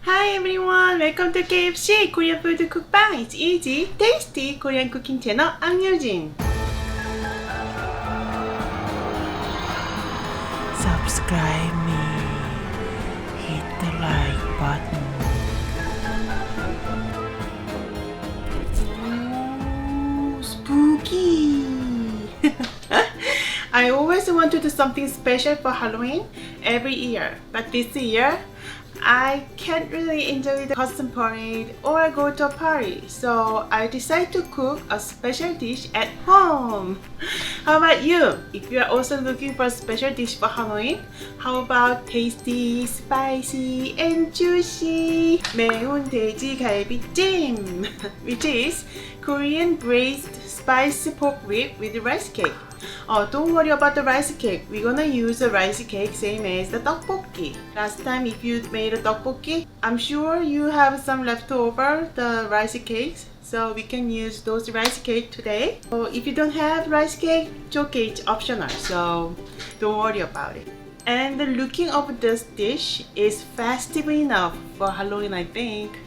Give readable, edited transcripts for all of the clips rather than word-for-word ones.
Hi everyone, welcome to KFC Korean Food Cookbang. It's easy, tasty Korean cooking channel. I'm Yujin. Subscribe me. Hit the like button. Ooh, spooky. I always want to do something special for Halloween every year, but this year I can't really enjoy the costume parade or go to a party, so I decided to cook a special dish at home. How about you? If you are also looking for a special dish for Halloween, how about tasty, spicy, and juicy 매운 돼지 갈비찜, which is Korean braised spiced pork rib with rice cake. Don't worry about the rice cake. We're gonna use the rice cake same as the tteokbokki. Last time if you made a tteokbokki, I'm sure you have some leftover the rice cakes. So we can use those rice cake today. So if you don't have rice cake, it's okay, it's optional. So don't worry about it. And the looking of this dish is festive enough for Halloween, I think.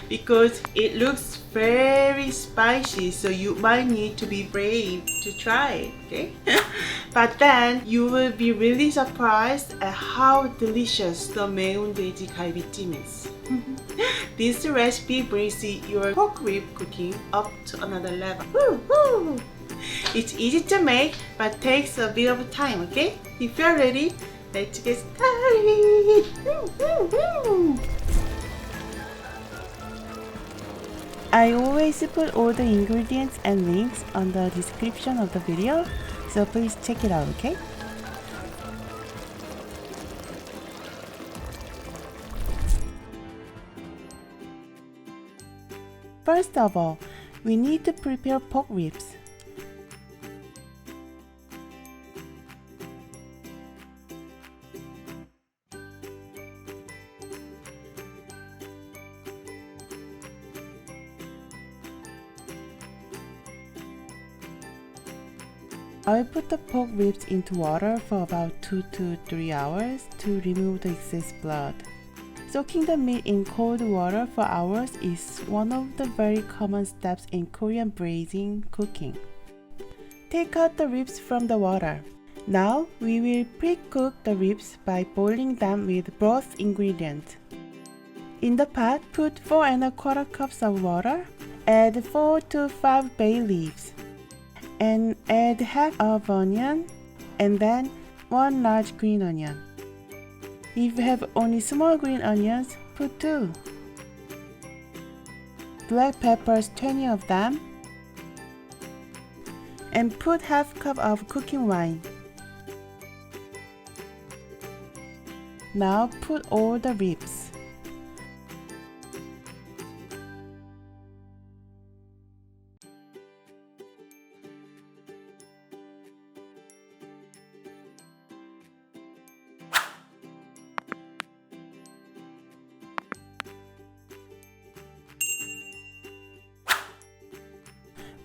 Because it looks very spicy, so you might need to be brave to try it, okay? But then you will be really surprised at how delicious the 매운 돼지 갈비찜 is. This recipe brings your pork rib cooking up to another level. Woo-hoo! It's easy to make, but takes a bit of time, okay? If you're ready, let's get started! I always put all the ingredients and links on the description of the video, so please check it out, okay? First of all, we need to prepare pork ribs. I will put the pork ribs into water for about 2 to 3 hours to remove the excess blood. Soaking the meat in cold water for hours is one of the very common steps in Korean braising cooking. Take out the ribs from the water. Now we will pre-cook the ribs by boiling them with broth ingredient. In the pot, put 4 1/4 cups of water, add 4 to 5 bay leaves, and add half of onion and then 1 large green onion. If you have only small green onions, put 2. Black peppers, 20 of them, and put half cup of cooking wine. Now put all the ribs.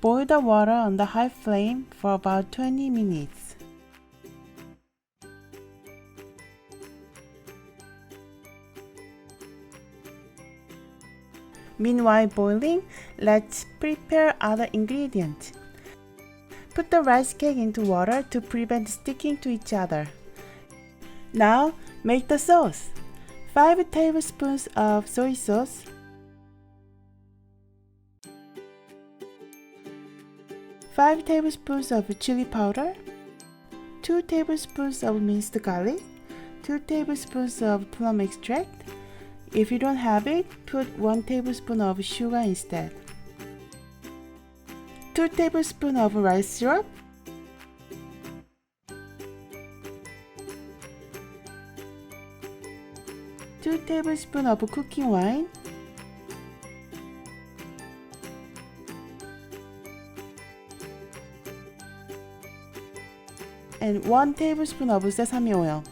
Boil the water on the high flame for about 20 minutes. Meanwhile boiling, let's prepare other ingredients. Put the rice cake into water to prevent sticking to each other. Now make the sauce. 5 tablespoons of soy sauce, 5 tablespoons of chili powder, 2 tablespoons of minced garlic, 2 tablespoons of plum extract. If you don't have it, put 1 tablespoon of sugar instead. 2 tablespoons of rice syrup, 2 tablespoons of cooking wine, and 1 tablespoon of sesame oil.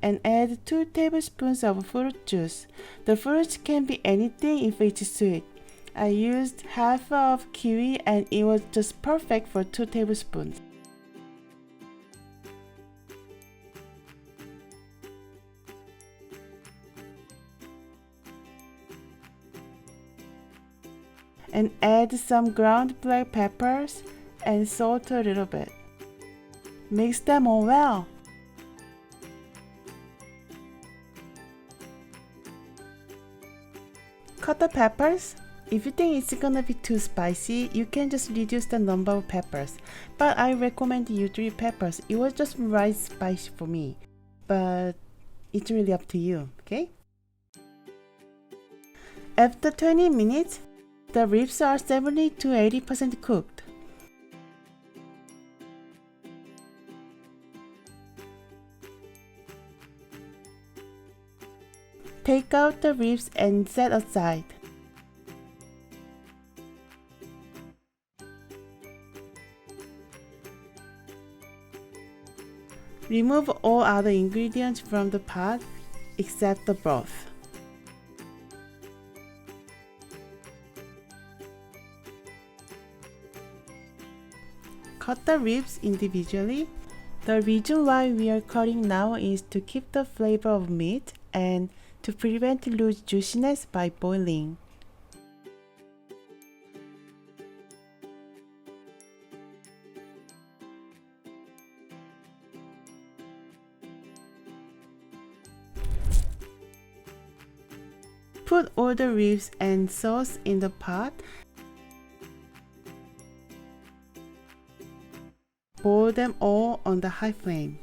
And add 2 tablespoons of fruit juice. The fruit can be anything if it's sweet. I used half of kiwi and it was just perfect for 2 tablespoons. and add some ground black peppers and salt a little bit. Mix them all well. Cut the peppers. If you think it's gonna be too spicy, you can just reduce the number of peppers. But I recommend you 3 peppers. It was just right spicy for me. But it's really up to you, okay? After 20 minutes, the ribs are 70 to 80% cooked. Take out the ribs and set aside. Remove all other ingredients from the pot except the broth. Cut the ribs individually. The reason why we are cutting now is to keep the flavor of meat and to prevent loose juiciness by boiling. Put all the ribs and sauce in the pot. Boil them all on the high flame.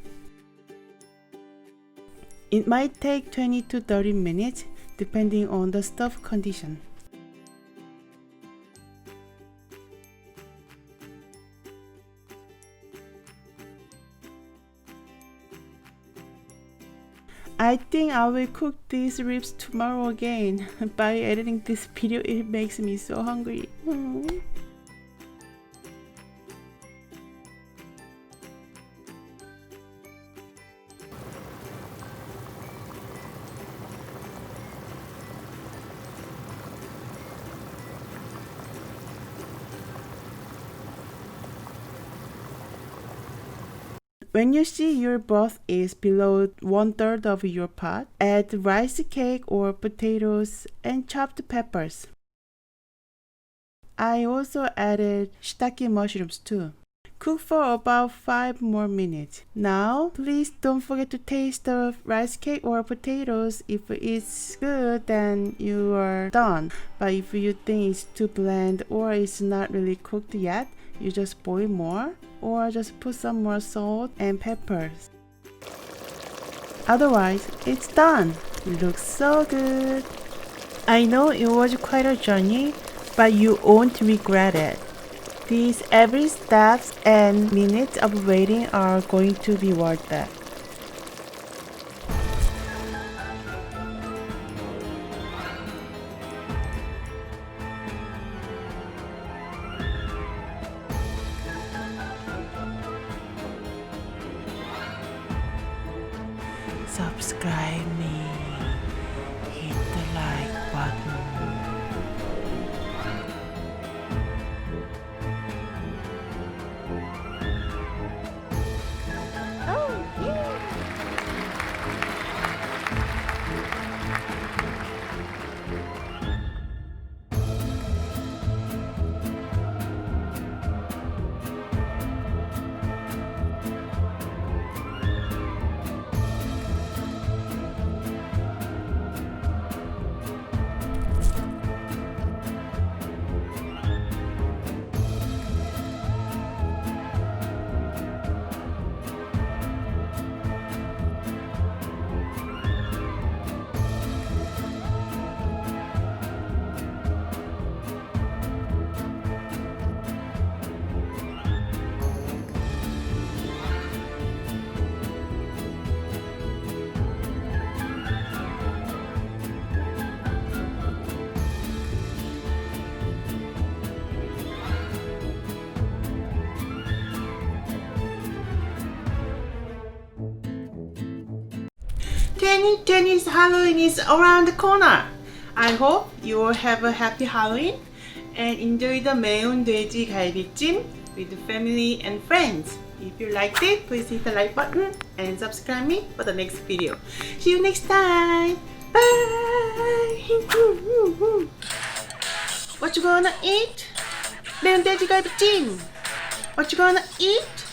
It might take 20 to 30 minutes depending on the stuff condition. I think I will cook these ribs tomorrow again. By editing this video, it makes me so hungry. When you see your broth is below 1/3 of your pot, add rice cake or potatoes and chopped peppers. I also added shiitake mushrooms too. Cook for about 5 more minutes. Now, please don't forget to taste the rice cake or potatoes. If it's good, then you are done. But if you think it's too bland or it's not really cooked yet, you just boil more or just put some more salt and peppers. Otherwise, it's done. It looks so good. I know it was quite a journey, but you won't regret it. These every steps and minutes of waiting are going to be worth it. Subscribe me, hit the like button. Chinese Halloween is around the corner. I hope you all have a happy Halloween and enjoy the Maeun Dweji Galbijjim with the family and friends. If you liked it, please hit the like button and subscribe me for the next video. See you next time. Bye. What you gonna eat? Maeun Dweji Galbijjim. What you gonna eat?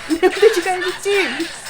Maeun Dweji Galbijjim.